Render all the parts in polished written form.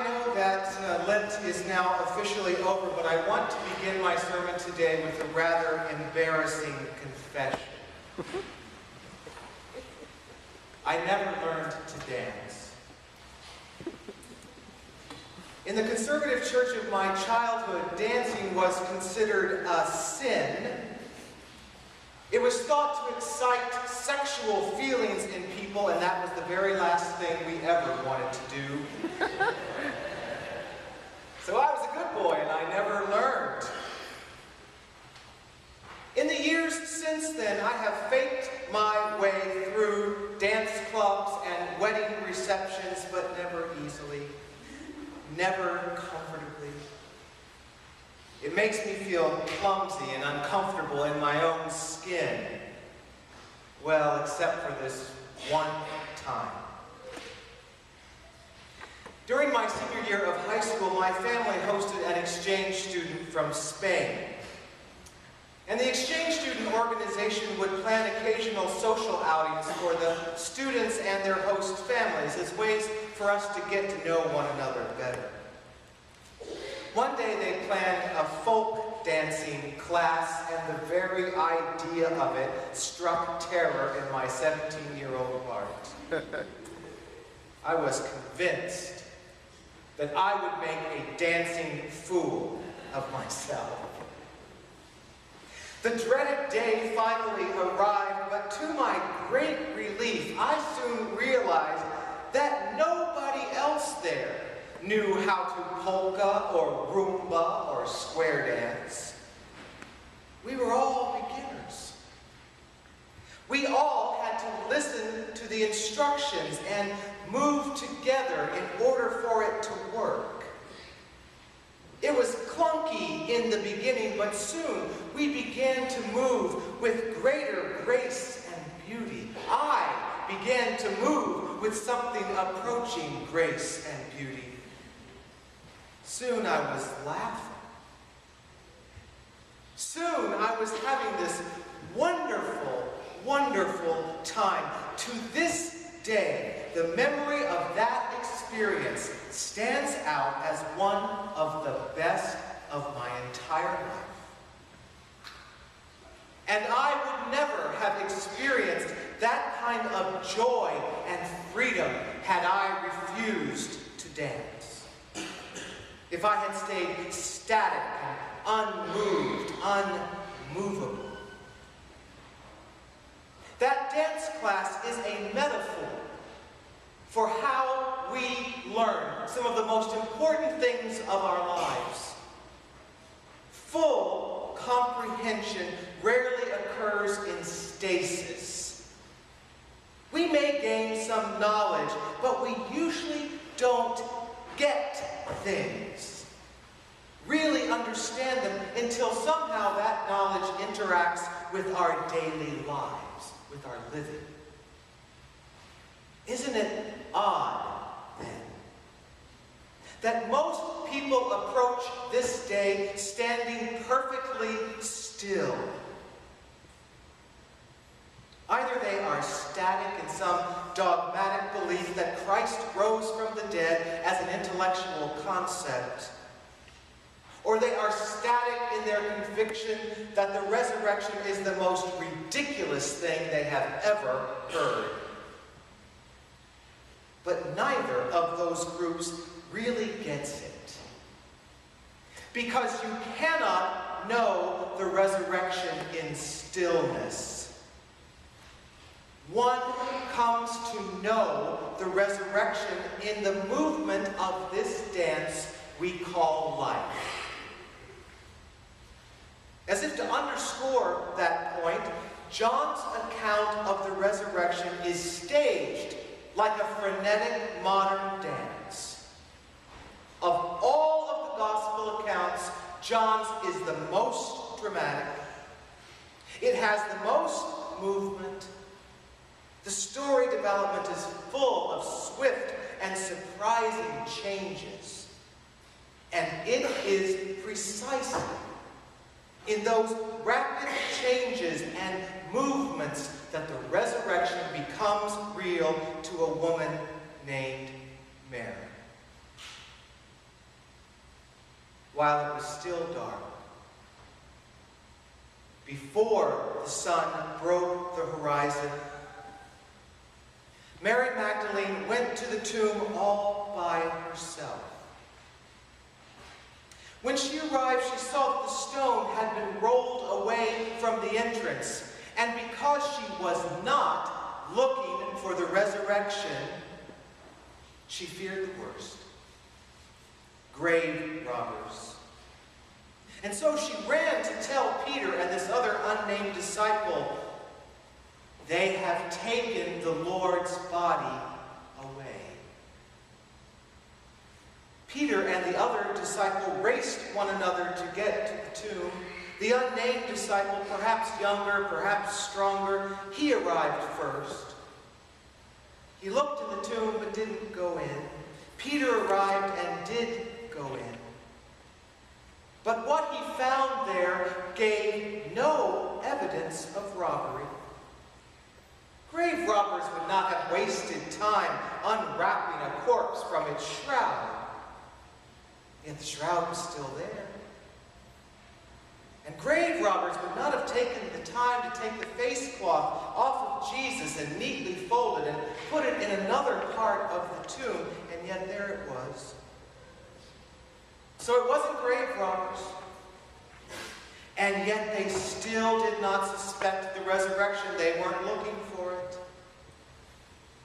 know that Lent is now officially over, but I want to begin my sermon today with a rather embarrassing confession. I never learned to dance. In the conservative church of my childhood, dancing was considered a sin. It was thought to excite sexual feelings in people, and that was the very last thing we ever wanted to do. So I was a good boy, and I never learned. In the years since then, I have faked my way through dance clubs and wedding receptions, but never easily, never comfortably. It makes me feel clumsy and uncomfortable in my own skin. Well, except for this one time. During my senior year of high school, my family hosted an exchange student from Spain. And the exchange student organization would plan occasional social outings for the students and their host families as ways for us to get to know one another better. One day they planned a folk dancing class, and the very idea of it struck terror in my 17-year-old heart. I was convinced that I would make a dancing fool of myself. The dreaded day finally arrived, but to my great relief, I soon realized that nobody else there knew how to polka or rumba or square dance. We were all beginners. We all had to listen to the instructions and move together in order for it to work. It was clunky in the beginning, but soon we began to move with greater grace and beauty. I began to move with something approaching grace and beauty. Soon I was laughing. Soon I was having this wonderful, wonderful time. To this day, the memory of that experience stands out as one of the best of my entire life. And I would never have experienced that kind of joy and freedom had I refused to dance. If I had stayed static and unmoved, unmovable. That dance class is a metaphor for how we learn some of the most important things of our lives. Full comprehension rarely occurs in stasis. We may gain some knowledge, but we usually don't get things, really understand them, until somehow that knowledge interacts with our daily lives, with our living. Isn't it odd, then, that most people approach this day standing perfectly still? Either they are static in some dogmatic belief that Christ rose from the dead as an intellectual concept, or they are static in their conviction that the resurrection is the most ridiculous thing they have ever heard. But neither of those groups really gets it. Because you cannot know the resurrection in stillness. One comes to know the resurrection in the movement of this dance we call life. As if to underscore that point, John's account of the resurrection is staged like a frenetic modern dance. Of all of the gospel accounts, John's is the most dramatic. It has the most movement. The story development is full of swift and surprising changes. And it is precisely in those rapid changes and movements that the resurrection becomes real to a woman named Mary. while it was still dark, before the sun broke the horizon, Mary Magdalene went to the tomb all by herself. When she arrived, she saw that the stone had been rolled away from the entrance, and because she was not looking for the resurrection, she feared the worst. Grave robbers. And so she ran to tell Peter and this other unnamed disciple, "They have taken the Lord's body away." Peter and the other disciple raced one another to get to the tomb. The unnamed disciple, perhaps younger, perhaps stronger, he arrived first. He looked in the tomb but didn't go in. Peter arrived and did go in. But what he found there gave no evidence of robbery. Grave robbers would not have wasted time unwrapping a corpse from its shroud. Yet the shroud was still there. And grave robbers would not have taken the time to take the face cloth off of Jesus and neatly fold it and put it in another part of the tomb, and yet there it was. So it wasn't grave robbers. And yet they still did not suspect the resurrection. They weren't looking for it.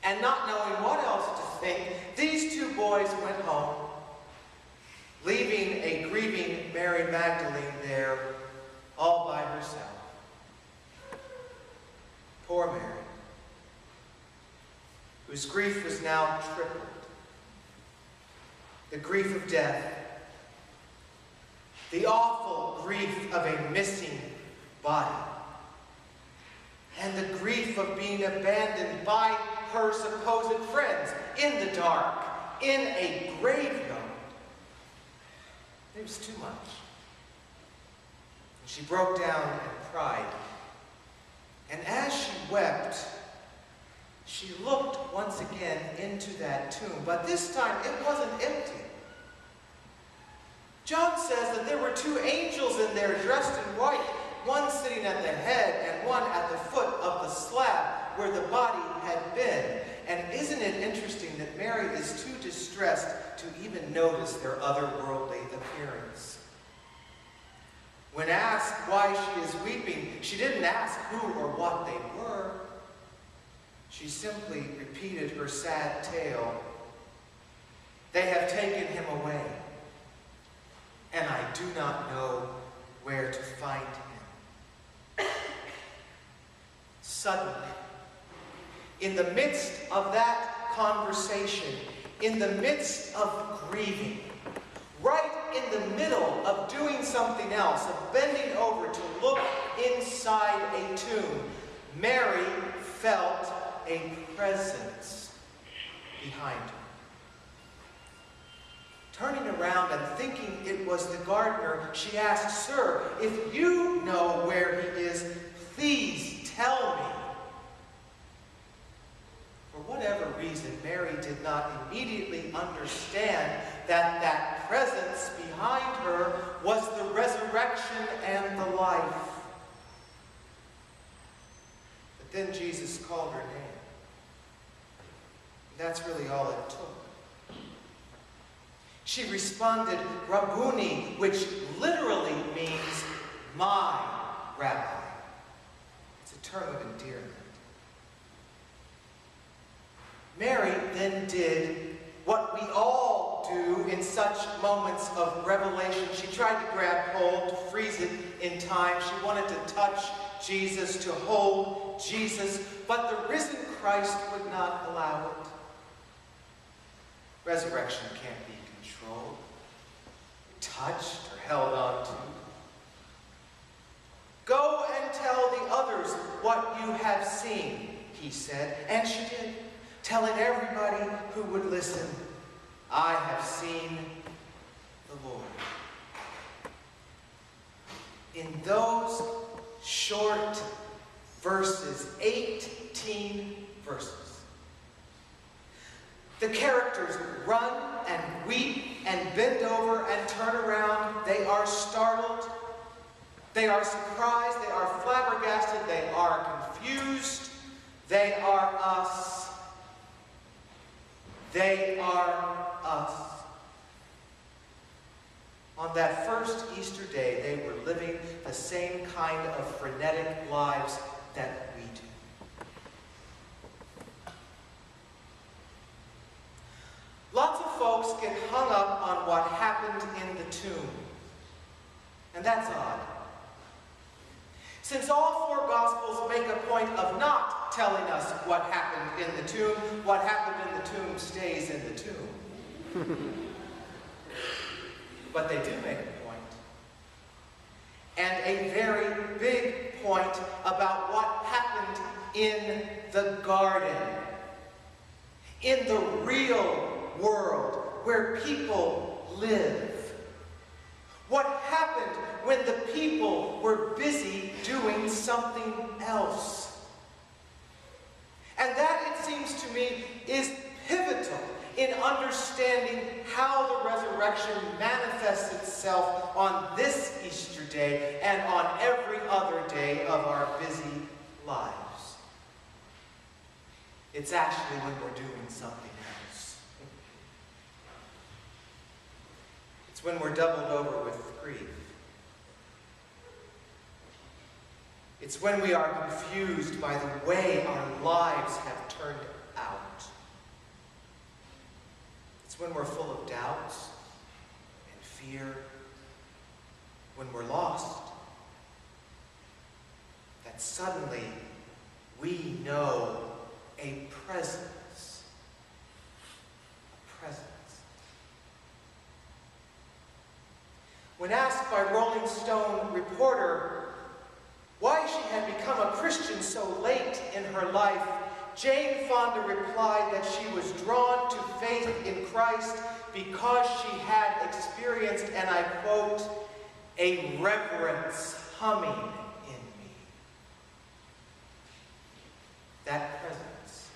And not knowing what else to think, these two boys went home, leaving a grieving Mary Magdalene there all by herself. Poor Mary, whose grief was now tripled. The grief of death, the awful grief of a missing body, and the grief of being abandoned by her supposed friends in the dark, in a graveyard. It was too much. She broke down and cried. And as she wept, she looked once again into that tomb. But this time it wasn't empty. John says that there were two angels in there dressed in white, one sitting at the head and one at the foot of the slab where the body had been. And isn't it interesting that Mary is too distressed to even notice their otherworldly appearance? When asked why she is weeping, she didn't ask who or what they were. She simply repeated her sad tale. They have taken him away, and I do not know where to find him. Suddenly, in the midst of that conversation, in the midst of grieving, right in the middle of doing something else, of bending over to look inside a tomb, Mary felt a presence behind her. Turning around and thinking it was the gardener, she asked, "Sir, if you know where he is, please tell me." For whatever reason, Mary did not immediately understand that that presence behind her was the resurrection and the life. But then Jesus called her name. That's really all it took. She responded, "Rabboni," which literally means "my rabbi." It's a term of endearment. Mary then did what we all do in such moments of revelation. She tried to grab hold, to freeze it in time. She wanted to touch Jesus, to hold Jesus, but the risen Christ would not allow it. Resurrection can't be controlled, touched, or held on to. "Go and tell the others what you have seen," he said. And she did, telling everybody who would listen, "I have seen the Lord." In those short verses, 18 verses, the characters run and weep and bend over and turn around. They are startled. They are surprised. They are flabbergasted. They are confused. They are us. They are us. On that first Easter day, they were living the same kind of frenetic lives that we do. Lots of folks get hung up on what happened in the tomb. And that's odd. Since all four Gospels make a point of not telling us what happened in the tomb, what happened in the tomb stays in the tomb. But they do make a point. And a very big point about what happened in the garden. In the real world where people live. What happened when the people were busy doing something else. And that, it seems to me, is pivotal in understanding how the resurrection manifests itself on this Easter day and on every other day of our busy lives. It's actually when we're doing something else. It's when we're doubled over with grief. It's when we are confused by the way our lives have turned out. It's when we're full of doubts and fear, when we're lost, that suddenly we know a presence. A presence. When asked by Rolling Stone reporter why she had become a Christian so late in her life, Jane Fonda replied that she was drawn to faith in Christ because she had experienced, and I quote, a reverence humming in me. That presence,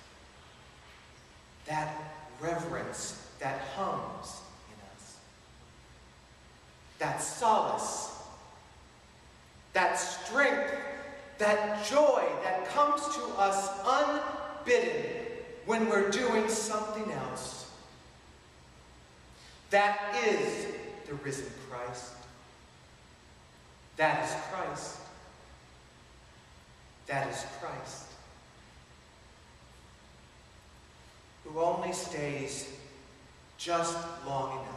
that reverence that hums in us, that solace, that strength, that joy that comes to us unbidden when we're doing something else. That is the risen Christ. That is Christ. That is Christ, who only stays just long enough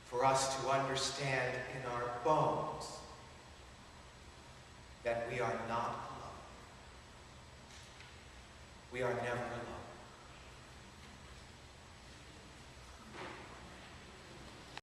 for us to understand in our bones that we are not alone. We are never alone.